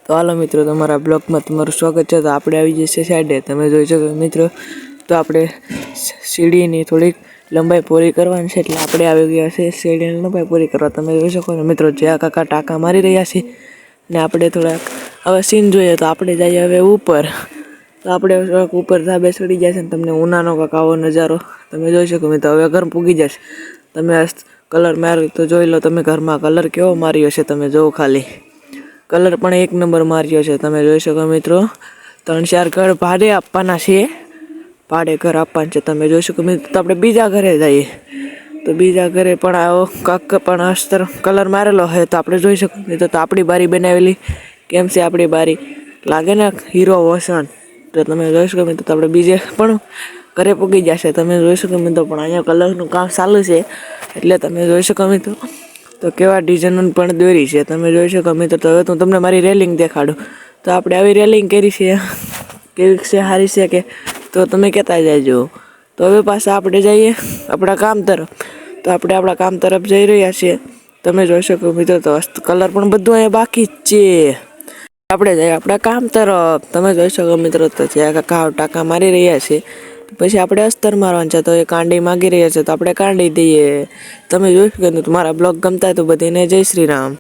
તો હાલો મિત્રો, તમારા બ્લોગમાં તમારું સ્વાગત છે। તો આપણે આવી જઈએ સાઈડે, તમે જોઈ શકો મિત્રો। તો આપણે સીડીની થોડીક લંબાઈ પૂરી કરવાની છે, એટલે આપણે આવી ગયા છે સીડીની લંબાઈ પૂરી કરવા। તમે જોઈ શકો ને મિત્રો, જે આ કાકા ટાંકા મારી રહ્યા છે ને આપણે થોડાક હવે સીન જોઈએ તો આપણે જઈએ હવે ઉપર। તો આપણે થોડાક ઉપર ધાબે ચડી જાય છે ને તમને ઉનાનો કાંક આવો નજારો તમે જોઈ શકો મિત્રો। હવે ઘર પૂગી જશે, તમે કલર માર્યો તો જોઈ લો તમે ઘરમાં કલર કેવો માર્યો છે, તમે જોવો ખાલી કલર પણ એક નંબર માર્યો છે। તમે જોઈ શકો મિત્રો, 3-4 ઘર ભાડે આપવાના છે, ભાડે ઘર આપવાના છે। તમે જોઈ શકો મિત્રો। તો આપણે બીજા ઘરે જઈએ, તો બીજા ઘરે પણ આવો કાંક પણ અસ્તર કલર મારેલો હોય તો આપણે જોઈ શકો મિત્રો। તો આપણી બારી બનાવેલી કેમ છે, આપણી બારી લાગે ને હીરો વસન। તો તમે જોઈ શકો મિત્રો, તો આપણે બીજે પણ ઘરે પૂગી જશે, તમે જોઈ શકો મિત્રો। પણ અહીંયા કલરનું કામ ચાલુ છે, એટલે તમે જોઈ શકો મિત્રો। તો કેવા ડિઝાઇન પણ દોરી છે, તમે જોઈ શકો મિત્રો। તો હવે હું તમને મારી રેલિંગ દેખાડું। તો આપણે આવી રેલિંગ કરી છે, કેવી છે, સારી છે કે? તો તમે કહેતા જજો। તો હવે પાછા આપણે જઈએ આપણા કામ તરફ। તો આપણે આપણા કામ તરફ જઈ રહ્યા છીએ, તમે જોઈ શકો મિત્રો। તો કલર પણ બધું અહીંયા બાકી જ છે, આપણે જઈએ આપણા કામ તરફ। તમે જોઈ શકો મિત્રો, તો જે કાકા ટાંકા મારી રહ્યા છે, પછી આપણે અસ્તર મારવાનું છે। તો એ કાંડી માગી રહ્યા છે, તો આપણે કાંડી દઈએ। તમે જોઈ શકો, મારા બ્લોગ ગમતા હોય તો બધીને જય શ્રી રામ।